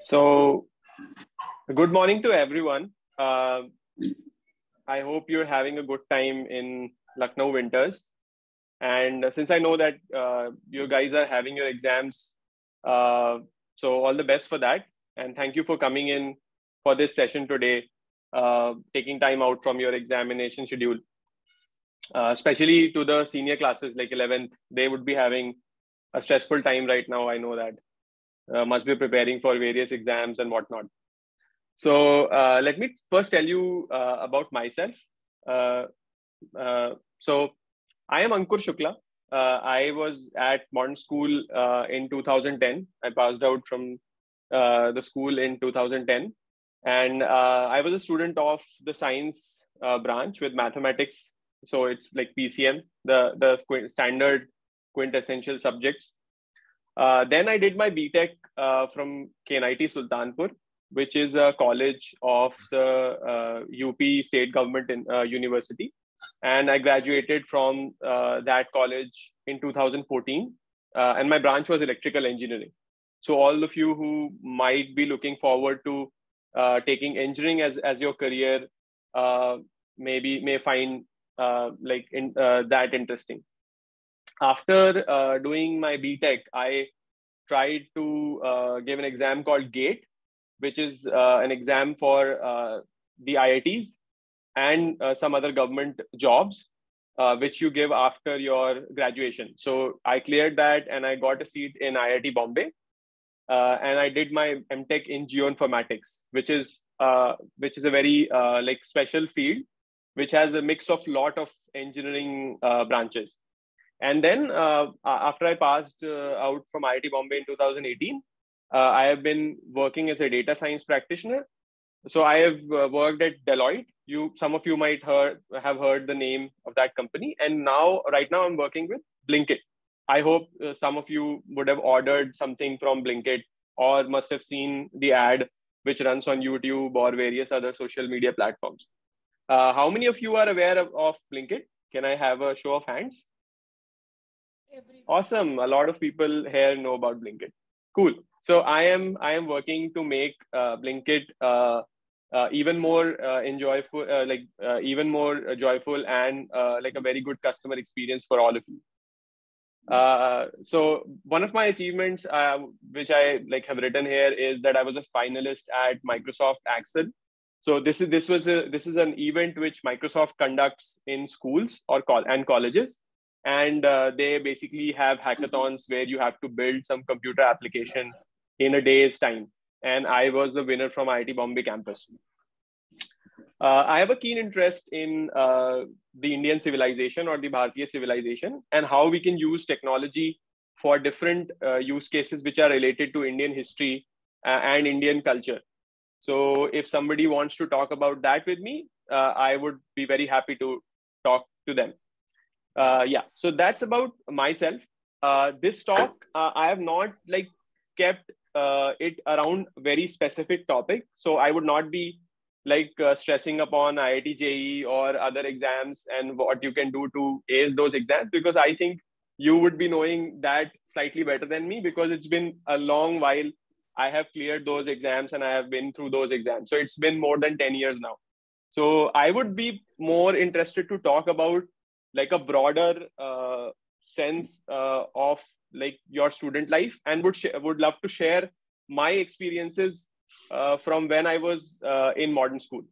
So, good morning to everyone. I hope you're having a good time in Lucknow winters. And since I know that you guys are having your exams, uh, so all the best for that. And thank you for coming in for this session today, taking time out from your examination schedule, especially to the senior classes like 11th. They would be having a stressful time right now. I know that. Must be preparing for various exams and whatnot. So let me first tell you about myself. Uh, so I am Ankur Shukla. I was at modern school in 2010. I passed out from the school in 2010. And I was a student of the science branch with mathematics. So it's like PCM, the standard quintessential subjects. Then I did my BTech from KNIT Sultanpur, which is a college of the UP State Government University. And I graduated from that college in 2014. And my branch was electrical engineering. So all of you who might be looking forward to taking engineering as your career, maybe may find that interesting. After doing my BTech, I tried to give an exam called GATE, which is an exam for the IITs and some other government jobs, which you give after your graduation. So I cleared that and I got a seat in IIT Bombay. And I did my MTech in geoinformatics, which is a very special field, which has a mix of lot of engineering branches. And then after I passed out from IIT Bombay in 2018, I have been working as a data science practitioner. So I have worked at Deloitte. Some of you might have heard the name of that company. And right now I'm working with Blinkit. I hope some of you would have ordered something from Blinkit or must have seen the ad which runs on YouTube or various other social media platforms. How many of you are aware of Blinkit? Can I have a show of hands? Awesome. A lot of people here know about Blinkit. Cool. So I am working to make Blinkit even more enjoyable, even more joyful and like a very good customer experience for all of you. So one of my achievements, which I have written here, is that I was a finalist at Microsoft Axel. So this is an event which Microsoft conducts in schools and colleges. And they basically have hackathons where you have to build some computer application in a day's time. And I was the winner from IIT Bombay campus. I have a keen interest in the Indian civilization or the Bharatiya civilization and how we can use technology for different use cases which are related to Indian history and Indian culture. So if somebody wants to talk about that with me, I would be very happy to talk to them. So that's about myself. This talk, I have not kept it around very specific topic. So I would not be stressing upon IIT JEE or other exams and what you can do to ace those exams, because I think you would be knowing that slightly better than me, because it's been a long while I have cleared those exams and I have been through those exams. So it's been more than 10 years now. So I would be more interested to talk about a broader sense of your student life, and would love to share my experiences from when I was in modern school.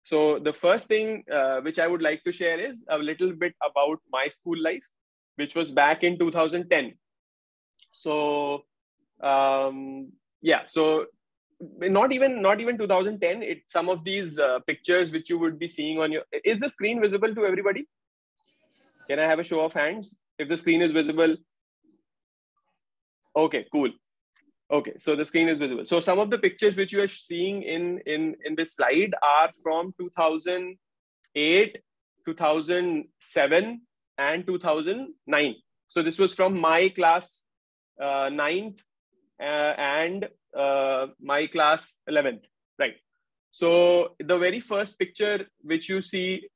So the first thing which I would like to share is a little bit about my school life, which was back in 2010. So so not even 2010. It's some of these pictures which you would be seeing on your. Is the screen visible to everybody? Can I have a show of hands if the screen is visible? Okay, cool. Okay, so the screen is visible. So some of the pictures which you are seeing in this slide are from 2008, 2007, and 2009. So this was from my class 9th and my class 11th, right? So the very first picture which you see,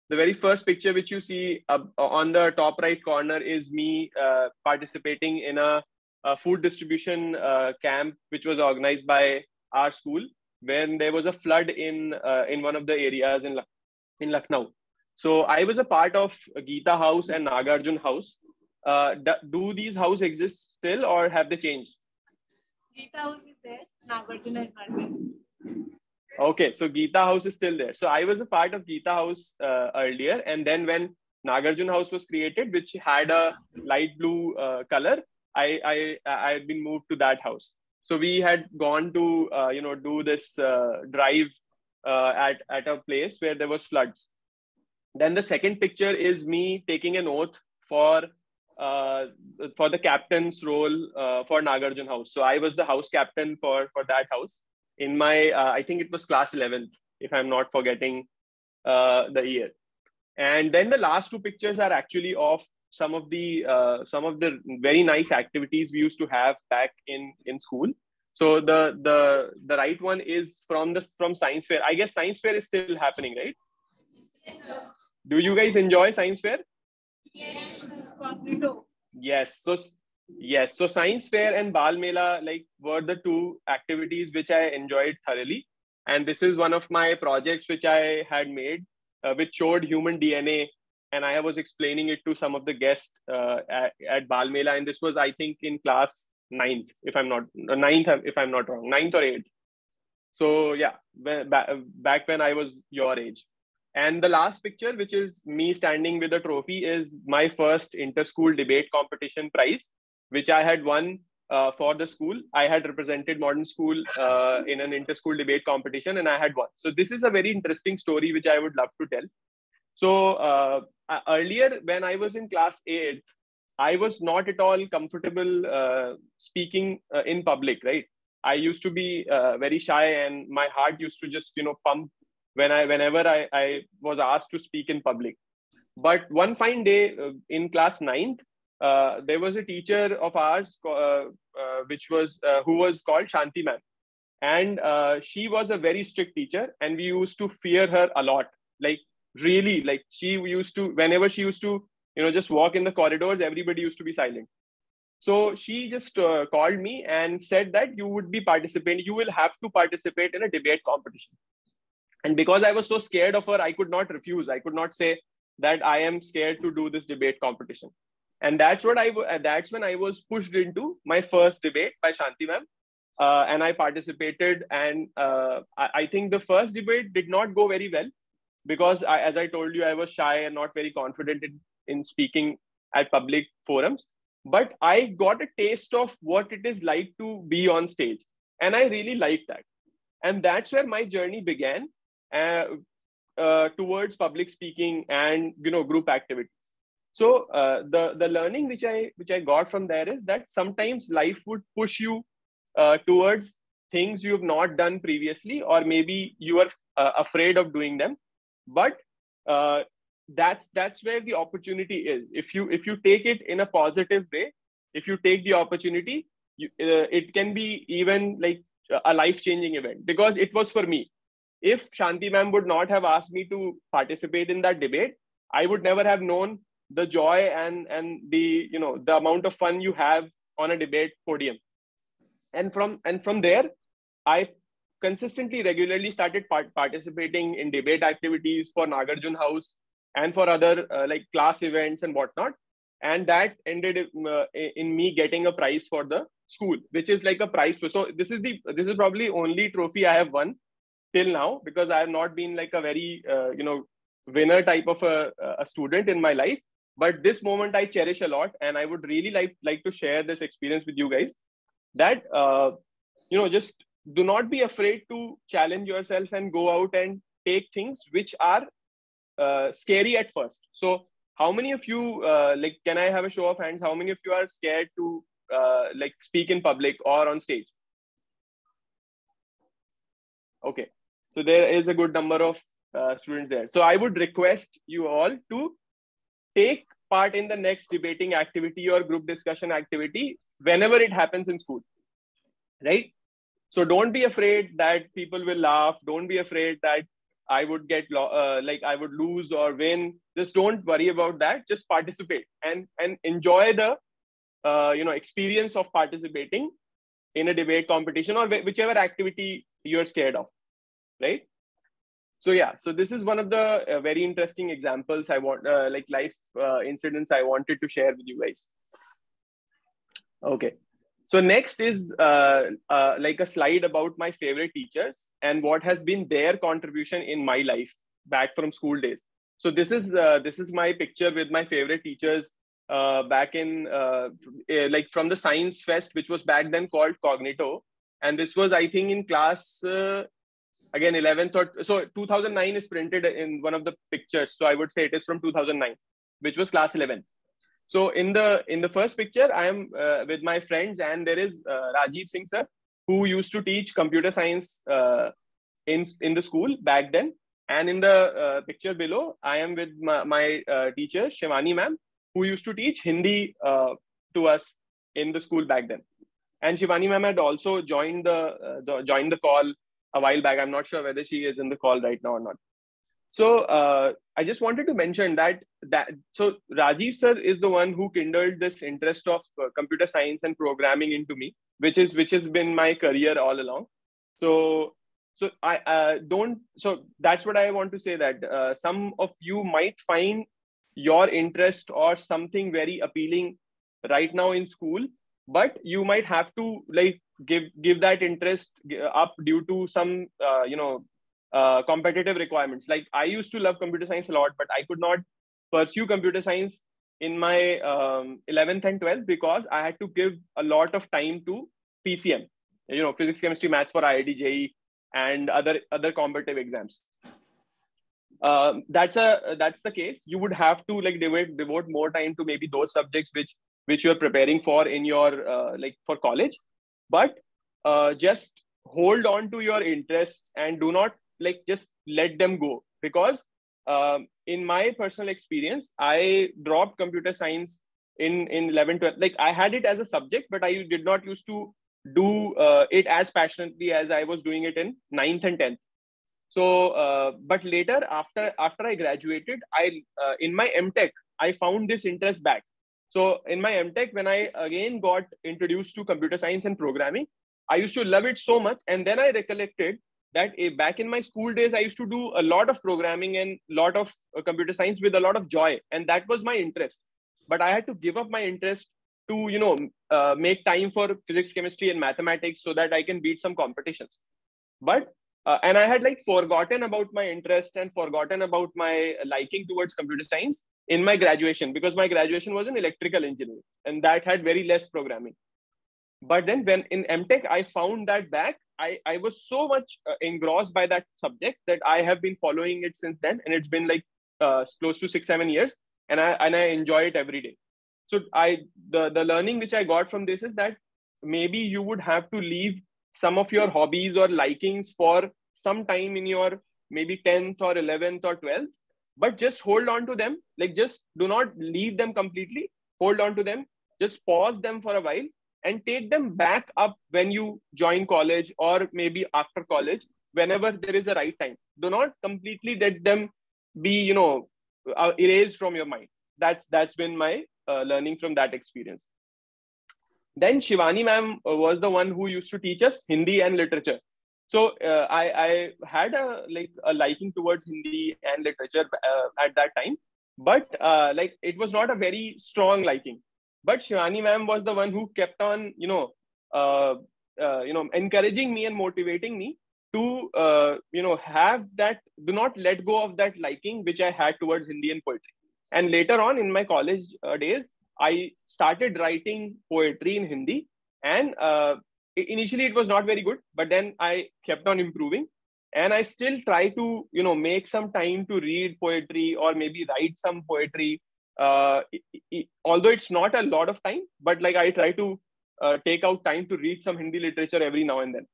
the very first picture which you see on the top right corner is me participating in a food distribution camp, which was organized by our school when there was a flood in one of the areas in Lucknow. So I was a part of Geeta House and Nagarjun House. Do these houses exist still, or have they changed? Geeta House is there. Nagarjuna is not there. Okay, so Geeta House is still there. So I was a part of Geeta House earlier, and then when Nagarjun House was created, which had a light blue color, I had been moved to that house. So we had gone to do this drive at a place where there was floods. Then the second picture is me taking an oath for the captain's role for Nagarjun House. So I was the house captain for that house in my I think it was class 11th, if I'm not forgetting the year. And then the last two pictures are actually of some of the very nice activities we used to have back in school. So the right one is from science fair. I guess science fair is still happening, right? Yes. Do you guys enjoy science fair? Yes. Yes. So science fair and Bal Mela were the two activities which I enjoyed thoroughly. And this is one of my projects which I had made, which showed human DNA. And I was explaining it to some of the guests at Bal Mela. And this was, I think, in class 9th, if I'm not wrong, 9th or 8th. So yeah, back when I was your age. And the last picture, which is me standing with a trophy, is my first inter-school debate competition prize, which I had won for the school. I had represented modern school in an inter-school debate competition, and I had won. So this is a very interesting story, which I would love to tell. So earlier, when I was in class 8th, I was not at all comfortable speaking in public, right? I used to be very shy, and my heart used to just, pump whenever I was asked to speak in public. But one fine day in class 9th, there was a teacher of ours who was called Shanti ma'am. And she was a very strict teacher, and we used to fear her a lot. Really, she used to, whenever she used to, just walk in the corridors, everybody used to be silent. So she just called me and said that you will have to participate in a debate competition. And because I was so scared of her, I could not refuse. I could not say that I am scared to do this debate competition. And that's when I was pushed into my first debate by Shanti ma'am. And I participated. And I think the first debate did not go very well because, as I told you, I was shy and not very confident in speaking at public forums. But I got a taste of what it is like to be on stage. And I really liked that. And that's where my journey began. Towards public speaking and group activities. So the learning which I got from there is that sometimes life would push you towards things you have not done previously, or maybe you are afraid of doing them. But that's where the opportunity is. If you take it in a positive way, if you take the opportunity, it can be even like a life-changing event, because it was for me. If Shanti ma'am would not have asked me to participate in that debate, I would never have known the joy and the the amount of fun you have on a debate podium. And from there, I consistently, regularly started participating in debate activities for Nagarjun House and for other class events and whatnot. And that ended in me getting a prize for the school, which is like a prize. So this is probably only trophy I have won till now, because I have not been like a very winner type of a student in my life. But this moment I cherish a lot, and I would really like to share this experience with you guys, that just do not be afraid to challenge yourself and go out and take things which are scary at first. So how many of you can I have a show of hands? How many of you are scared to speak in public or on stage? Okay. So there is a good number of students there. So I would request you all to take part in the next debating activity or group discussion activity whenever it happens in school, right? So don't be afraid that people will laugh. Don't be afraid that I would I would lose or win. Just don't worry about that. Just participate and enjoy the experience of participating in a debate competition or whichever activity you're scared of, right? So yeah, so this is one of the very interesting examples I want, like life incidents I wanted to share with you guys. Okay. So next is like a slide about my favorite teachers and what has been their contribution in my life back from school days. So this is my picture with my favorite teachers back in like from the science fest, which was back then called Cognito, and this was, I think, in class again 11th or so. 2009 is printed in one of the pictures, so I would say it is from 2009, which was class 11th. So in the first picture, I am with my friends, and there is Rajiv Singh sir, who used to teach computer science in the school back then. And in the picture below, I am with my teacher Shivani ma'am, who used to teach Hindi to us in the school back then. And Shivani ma'am had also joined the call a while back. I'm not sure whether she is in the call right now or not. So I just wanted to mention that so Rajiv sir is the one who kindled this interest of computer science and programming into me, which has been my career all along. So I don't. So that's what I want to say, that some of you might find your interest or something very appealing right now in school, but you might have to like give that interest up due to some competitive requirements. Like I used to love computer science a lot, but I could not pursue computer science in my 11th and 12th because I had to give a lot of time to PCM, physics, chemistry, maths for IIT, JEE, and other competitive exams. That's the case. You would have to like devote more time to maybe those subjects which you're preparing for in your like for college, but just hold on to your interests and do not like just let them go, because in my personal experience, I dropped computer science in 11 12. Like I had it as a subject, but I did not used to do it as passionately as I was doing it in 9th and 10th. So but later, after I graduated, I in my MTech I found this interest back. So in my MTech, when I again got introduced to computer science and programming, I used to love it so much, and then I recollected that back in my school days, I used to do a lot of programming and a lot of computer science with a lot of joy. And that was my interest. But I had to give up my interest to, make time for physics, chemistry, and mathematics so that I can beat some competitions. But, and I had like forgotten about my interest and forgotten about my liking towards computer science in my graduation, because my graduation was in electrical engineering and that had very less programming. But then when in MTech, I found that back, I was so much engrossed by that subject that I have been following it since then. And it's been like close to 6-7 years, and I enjoy it every day. So the learning which I got from this is that maybe you would have to leave some of your hobbies or likings for some time in your maybe 10th or 11th or 12th, but just hold on to them. Like just do not leave them completely. Hold on to them. Just pause them for a while and take them back up when you join college or maybe after college, whenever there is a right time. Do not completely let them be, erased from your mind. That's been my learning from that experience. Then Shivani ma'am was the one who used to teach us Hindi and literature. So I had a liking towards Hindi and literature at that time, but like it was not a very strong liking. But Shivani ma'am was the one who kept on, encouraging me and motivating me to, have that, do not let go of that liking which I had towards Hindi and poetry. And later on in my college days, I started writing poetry in Hindi, and initially it was not very good, but then I kept on improving, and I still try to, make some time to read poetry or maybe write some poetry. Although it's not a lot of time, but like I try to take out time to read some Hindi literature every now and then.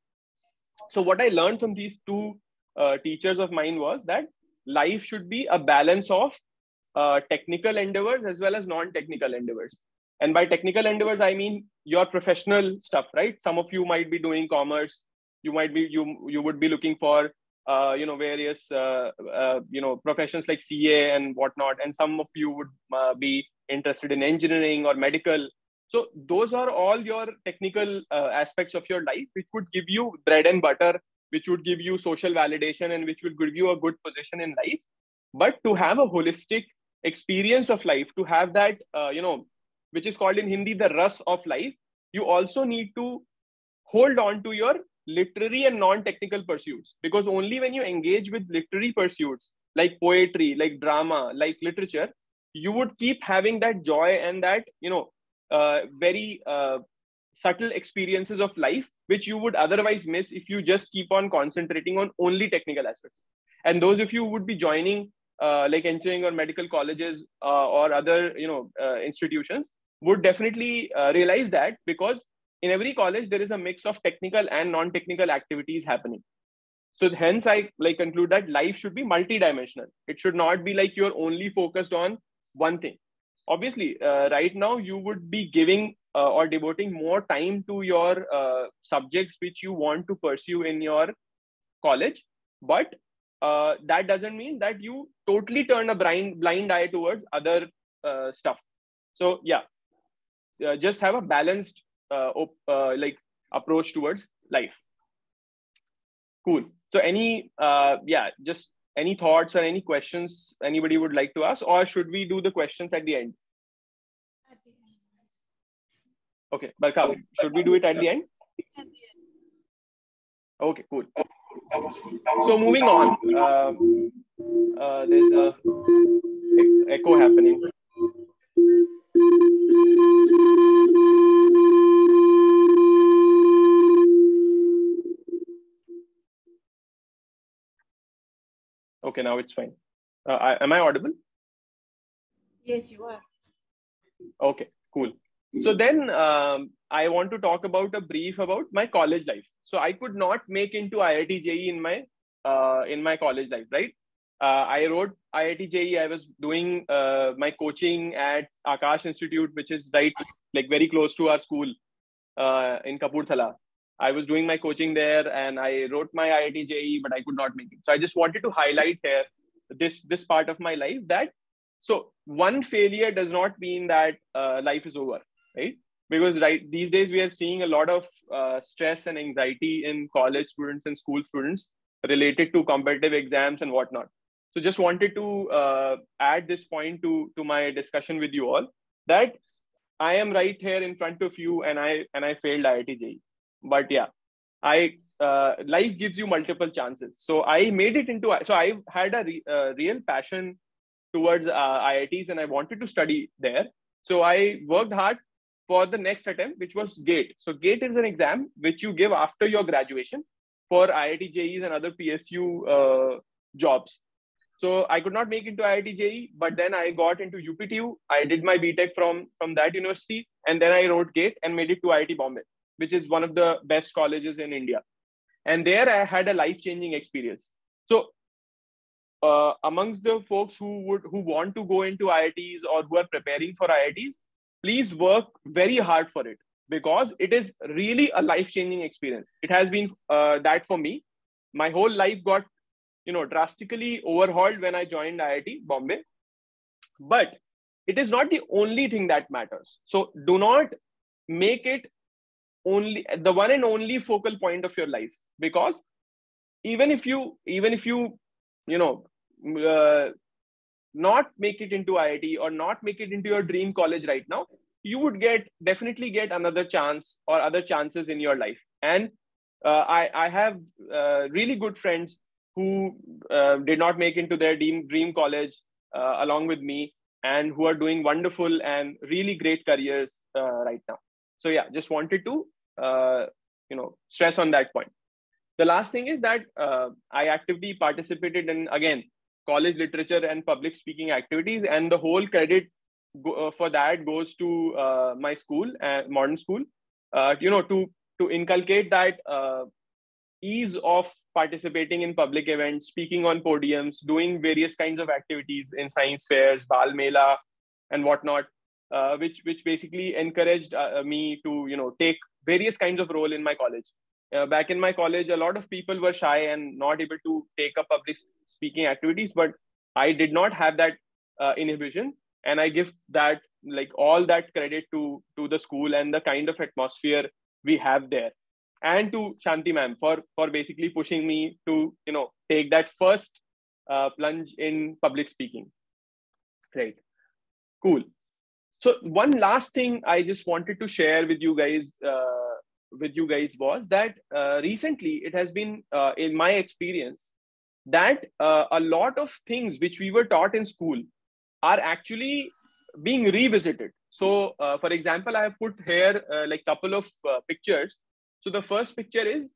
So what I learned from these two teachers of mine was that life should be a balance of technical endeavors as well as non-technical endeavors. And by technical endeavors, I mean your professional stuff, right? Some of you might be doing commerce. You would be looking for various professions like CA and whatnot, and some of you would be interested in engineering or medical. So those are all your technical aspects of your life, which would give you bread and butter, which would give you social validation, and which will give you a good position in life. But to have a holistic experience of life, to have that, which is called in Hindi, the rus of life, you also need to hold on to your literary and non-technical pursuits, because only when you engage with literary pursuits like poetry, like drama, like literature, you would keep having that joy and that, very subtle experiences of life, which you would otherwise miss if you just keep on concentrating on only technical aspects. And those of you would be joining like engineering or medical colleges or other institutions would definitely realize that, because in every college there is a mix of technical and non-technical activities happening. So hence I like conclude that life should be multidimensional. It should not be like you're only focused on one thing. Obviously, right now you would be giving or devoting more time to your subjects which you want to pursue in your college, but that doesn't mean that you totally turn a blind eye towards other stuff. So yeah, just have a balanced like approach towards life. Cool. So just any thoughts or any questions anybody would like to ask, or should we do the questions at the end? Okay, Barka, should we do it at the end? Okay, cool. So moving on, there's a echo happening. Okay, now it's fine. Am I audible? Yes, you are. Okay, cool. So then I want to talk about a brief about my college life. So I could not make into IIT JEE in my college life, right? I wrote IIT JEE. I was doing my coaching at Akash Institute, which is right like very close to our school in Kapurthala. I was doing my coaching there, and I wrote my IIT JEE, but I could not make it. So I just wanted to highlight here this part of my life, that so one failure does not mean that life is over, right? Because right these days we are seeing a lot of stress and anxiety in college students and school students related to competitive exams and whatnot. So just wanted to add this point to my discussion with you all, that I am right here in front of you, and I failed IIT JEE. But yeah, life gives you multiple chances. So I made it into. So I had a real passion towards IITs, and I wanted to study there. So I worked hard for the next attempt, which was GATE. So GATE is an exam which you give after your graduation for IIT JEEs and other PSU jobs. So I could not make into IIT JEE, but then I got into UPTU. I did my BTech from that university, and then I wrote GATE and made it to IIT Bombay, which is one of the best colleges in India. And there I had a life-changing experience. So amongst the folks who want to go into IITs or who are preparing for IITs, please work very hard for it, because it is really a life-changing experience. It has been that for me. My whole life got drastically overhauled when I joined IIT Bombay. But it is not the only thing that matters. So do not make it only the one and only focal point of your life, because even if you not make it into IIT or not make it into your dream college right now, you would definitely get another chance or other chances in your life. And I have really good friends who did not make into their dream college along with me, and who are doing wonderful and really great careers right now. So yeah, just wanted to stress on that point. The last thing is that I actively participated in, again, college literature and public speaking activities, and the whole credit for that goes to my school, modern school, to inculcate that ease of participating in public events, speaking on podiums, doing various kinds of activities in science fairs, Bal Mela, and whatnot, which basically encouraged me to take various kinds of role in my college. Back in my college, a lot of people were shy and not able to take up public speaking activities, but I did not have that inhibition, and I give that like all that credit to the school and the kind of atmosphere we have there, and to Shanti ma'am for basically pushing me to take that first plunge in public speaking. Right. Cool. So one last thing I just wanted to share with you guys was that recently it has been in my experience that a lot of things which we were taught in school are actually being revisited. So for example, I have put here like couple of pictures. So the first picture is